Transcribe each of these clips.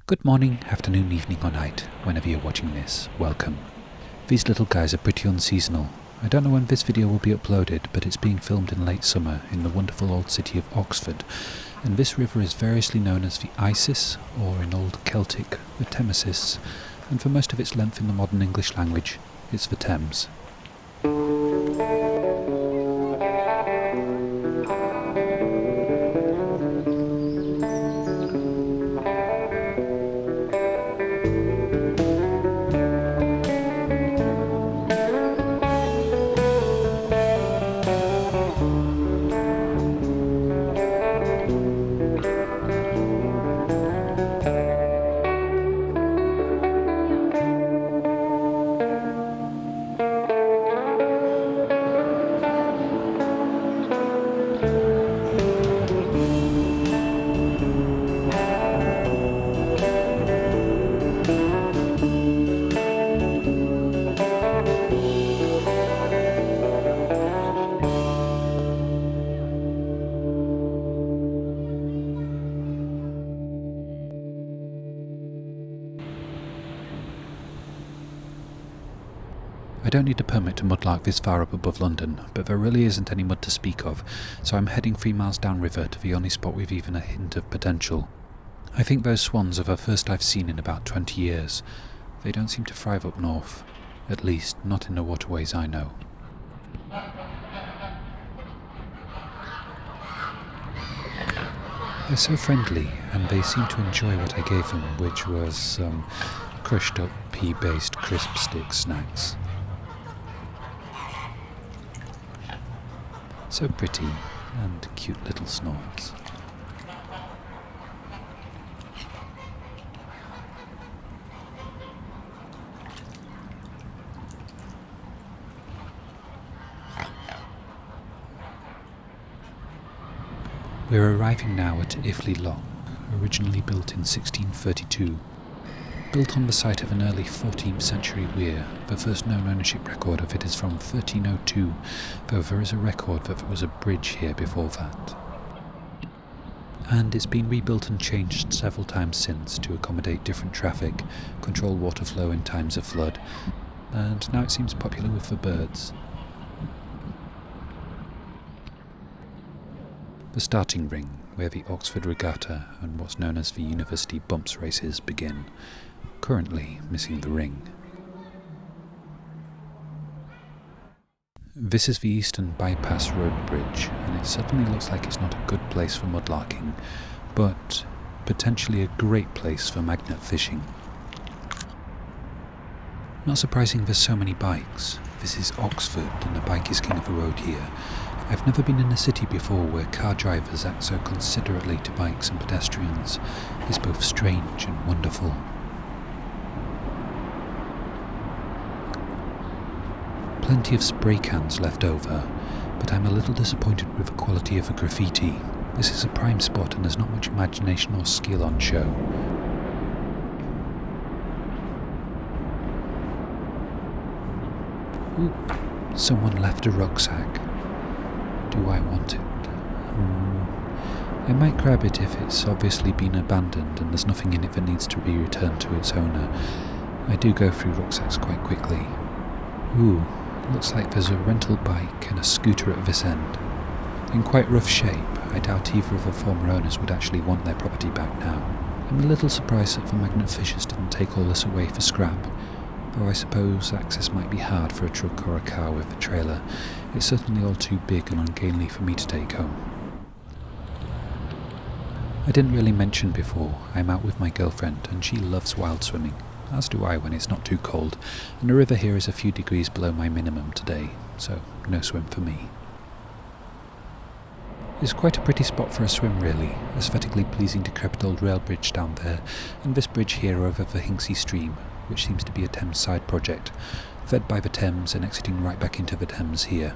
Good morning, afternoon, evening or night, whenever you're watching this, welcome. These little guys are pretty unseasonal. I don't know when this video will be uploaded, but it's being filmed in late summer in the wonderful old city of Oxford, and this river is variously known as the Isis, or in Old Celtic, the Thamesis, and for most of its length in the modern English language, it's the Thames. I don't need a permit to mudlark this far up above London, but there really isn't any mud to speak of, so I'm heading 3 miles downriver to the only spot with even a hint of potential. I think those swans are the first I've seen in about 20 years. They don't seem to thrive up north, at least not in the waterways I know. They're so friendly, and they seem to enjoy what I gave them, which was crushed up pea-based crisp stick snacks. So pretty, and cute little snorts. We're arriving now at Iffley Lock, originally built in 1632. Built on the site of an early 14th century weir, the first known ownership record of it is from 1302, though there is a record that there was a bridge here before that. And it's been rebuilt and changed several times since to accommodate different traffic, control water flow in times of flood, and now it seems popular with the birds. The starting ring, where the Oxford Regatta and what's known as the University Bumps races begin, currently missing the ring. This is the Eastern Bypass Road Bridge, and it certainly looks like it's not a good place for mudlarking, but potentially a great place for magnet fishing. Not surprising there's so many bikes. This is Oxford, and the bike is king of the road here. I've never been in a city before where car drivers act so considerately to bikes and pedestrians. It's both strange and wonderful. Plenty of spray cans left over, but I'm a little disappointed with the quality of the graffiti. This is a prime spot and there's not much imagination or skill on show. Ooh, someone left a rucksack. Do I want it? I might grab it if it's obviously been abandoned and there's nothing in it that needs to be returned to its owner. I do go through rucksacks quite quickly. Ooh, looks like there's a rental bike and a scooter at this end. In quite rough shape, I doubt either of the former owners would actually want their property back now. I'm a little surprised that the magnet fishers didn't take all this away for scrap, though I suppose access might be hard for a truck or a car with a trailer. It's certainly all too big and ungainly for me to take home. I didn't really mention before, I'm out with my girlfriend and she loves wild swimming, as do I when it's not too cold, and the river here is a few degrees below my minimum today, so no swim for me. It's quite a pretty spot for a swim really, aesthetically pleasing decrepit old rail bridge down there, and this bridge here over the Hinksey stream, which seems to be a Thames side project, fed by the Thames and exiting right back into the Thames here.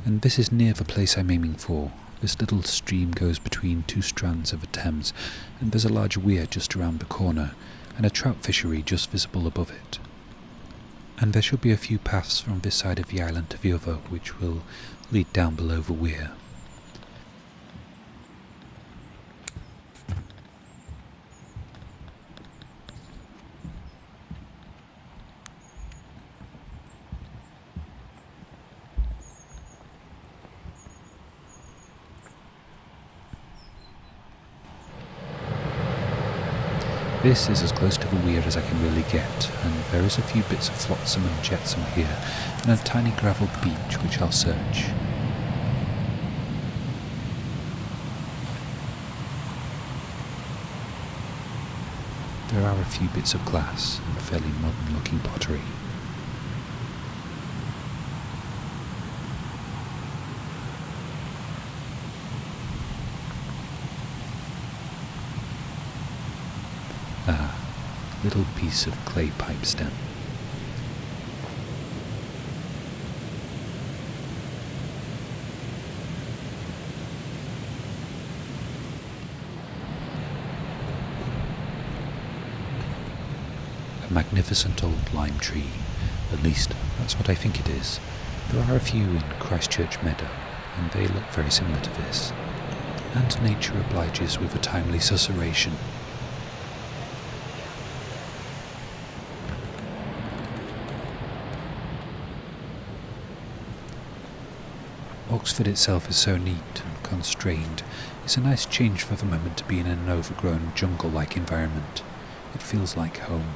and this is near the place I'm aiming for. This little stream goes between two strands of the Thames, and there's a large weir just around the corner, and a trout fishery just visible above it. And there should be a few paths from this side of the island to the other, which will lead down below the weir. This is as close to the weir as I can really get, and there is a few bits of flotsam and jetsam here, and a tiny gravel beach which I'll search. There are a few bits of glass and fairly modern looking pottery. Little piece of clay pipe stem. A magnificent old lime tree, at least that's what I think it is. There are a few in Christchurch Meadow, and they look very similar to this. And nature obliges with a timely susurration. Oxford itself is so neat and constrained. It's a nice change for the moment to be in an overgrown jungle-like environment. It feels like home.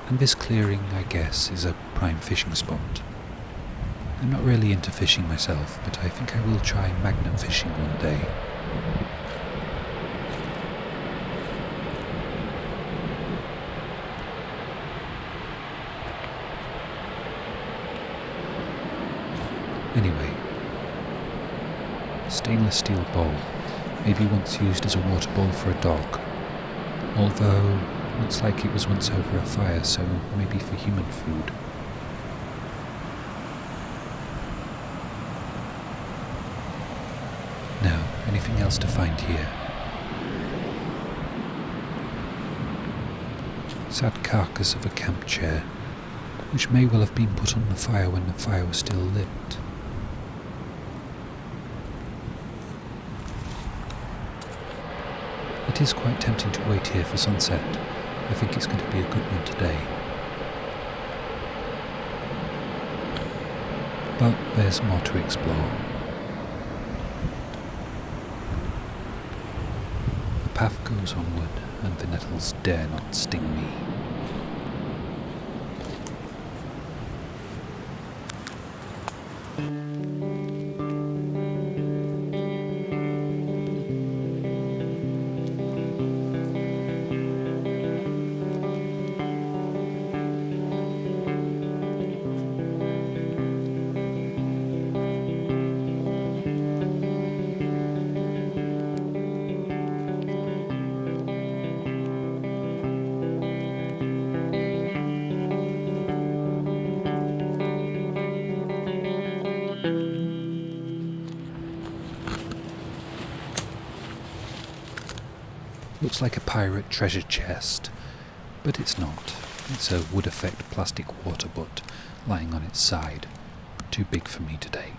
And this clearing, I guess, is a prime fishing spot. I'm not really into fishing myself, but I think I will try magnet fishing one day. Anyway, stainless steel bowl, maybe once used as a water bowl for a dog, although looks like it was once over a fire, so maybe for human food. Now, anything else to find here? Sad carcass of a camp chair, which may well have been put on the fire when the fire was still lit. It is quite tempting to wait here for sunset. I think it's going to be a good one today. But there's more to explore. The path goes onward, and the nettles dare not sting me. Looks like a pirate treasure chest, but it's not. It's a wood effect plastic water butt lying on its side. Too big for me to take.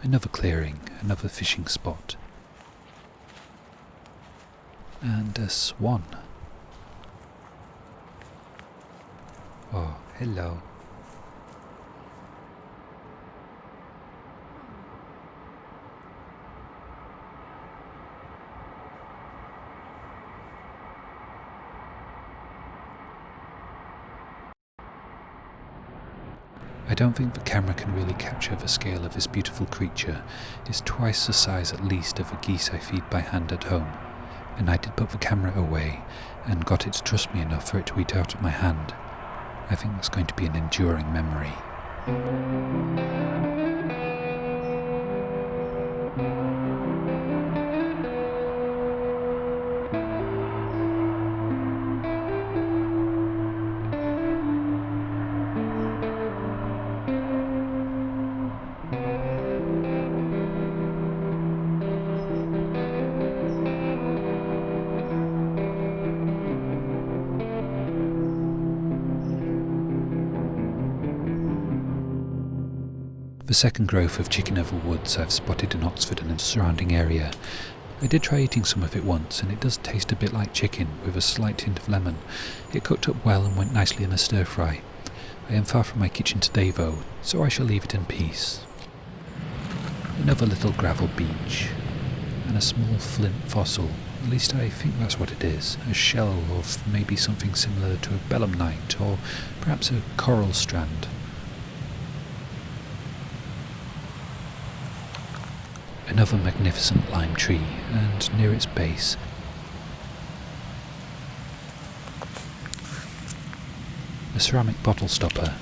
Another clearing, another fishing spot. And a swan. Oh, hello. I don't think the camera can really capture the scale of this beautiful creature. It's twice the size at least of the geese I feed by hand at home, and I did put the camera away and got it to trust me enough for it to eat out of my hand. I think that's going to be an enduring memory. The second growth of chicken over woods I've spotted in Oxford and in the surrounding area. I did try eating some of it once, and it does taste a bit like chicken, with a slight hint of lemon. It cooked up well and went nicely in a stir-fry. I am far from my kitchen today though, so I shall leave it in peace. Another little gravel beach, and a small flint fossil. At least I think that's what it is. A shell of maybe something similar to a belemnite, or perhaps a coral strand. Another magnificent lime tree, and near its base, a ceramic bottle stopper.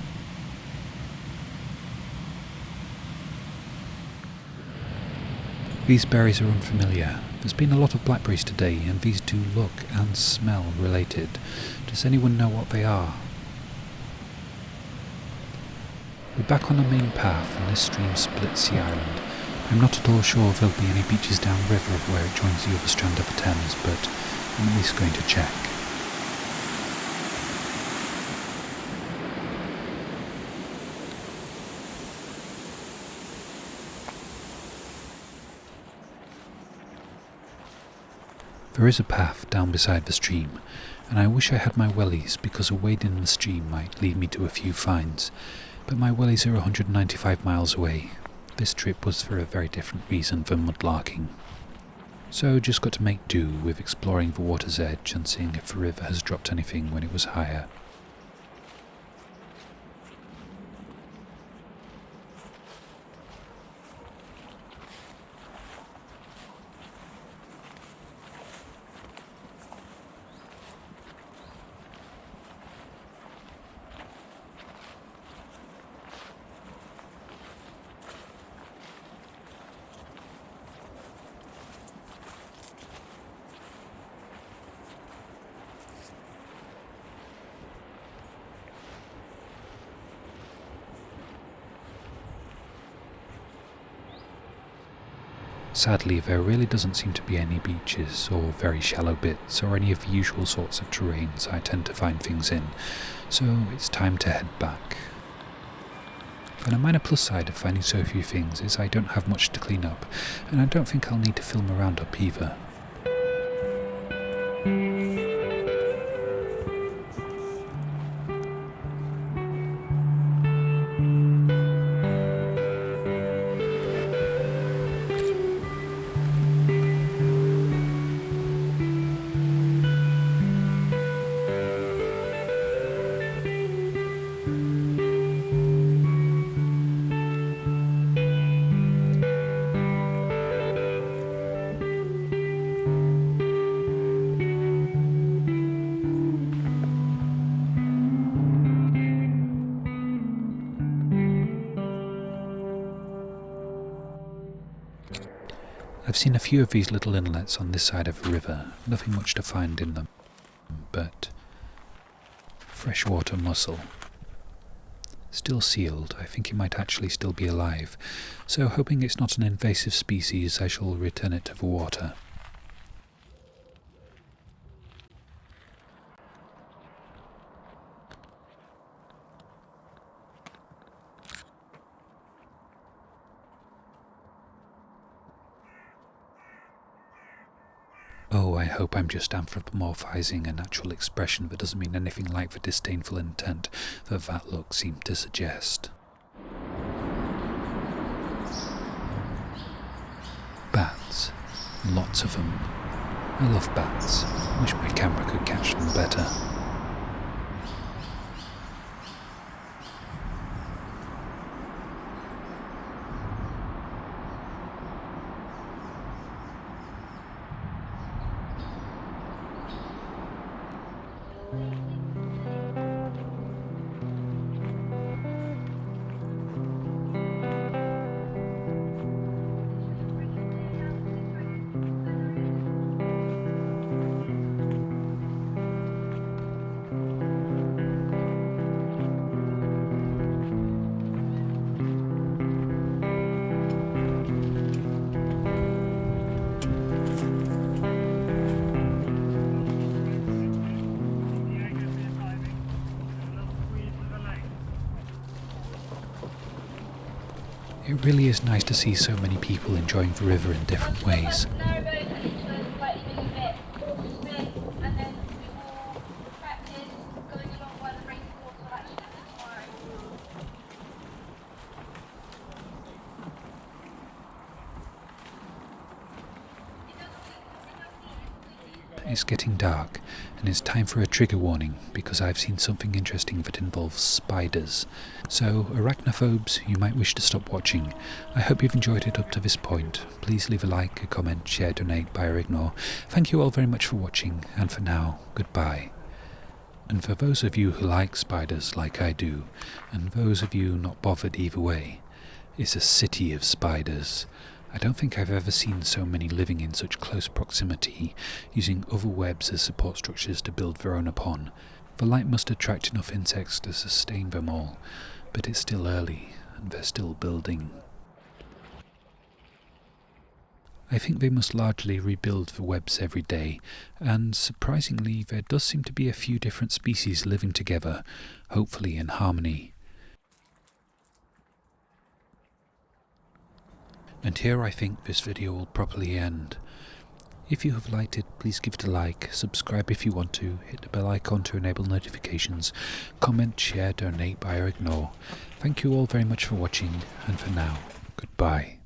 These berries are unfamiliar. There's been a lot of blackberries today, and these do look and smell related. Does anyone know what they are? We're back on the main path, and this stream splits the island. I'm not at all sure if there'll be any beaches downriver of where it joins the other strand of the Thames, but I'm at least going to check. There is a path down beside the stream, and I wish I had my wellies because a wade in the stream might lead me to a few finds, but my wellies are 195 miles away. This trip was for a very different reason than mudlarking. So just got to make do with exploring the water's edge and seeing if the river has dropped anything when it was higher. Sadly, there really doesn't seem to be any beaches or very shallow bits or any of the usual sorts of terrains I tend to find things in, so it's time to head back. And a minor plus side of finding so few things is I don't have much to clean up, and I don't think I'll need to film a roundup either. I've seen a few of these little inlets on this side of the river, nothing much to find in them, but freshwater mussel. Still sealed, I think it might actually still be alive, so hoping it's not an invasive species, I shall return it to the water. Oh, I hope I'm just anthropomorphizing a natural expression that doesn't mean anything like the disdainful intent that look seemed to suggest. Bats. Lots of them. I love bats. Wish my camera could catch them better. It really is nice to see so many people enjoying the river in different ways. It's getting dark, and it's time for a trigger warning because I've seen something interesting that involves spiders. So, arachnophobes, you might wish to stop watching. I hope you've enjoyed it up to this point. Please leave a like, a comment, share, donate, buy or ignore. Thank you all very much for watching, and for now, goodbye. And for those of you who like spiders like I do, and those of you not bothered either way, it's a city of spiders. I don't think I've ever seen so many living in such close proximity, using other webs as support structures to build their own upon. The light must attract enough insects to sustain them all, but it's still early, and they're still building. I think they must largely rebuild the webs every day, and surprisingly there does seem to be a few different species living together, hopefully in harmony. And here I think this video will properly end. If you have liked it, please give it a like, subscribe if you want to, hit the bell icon to enable notifications, comment, share, donate, buy or ignore. Thank you all very much for watching, and for now, goodbye.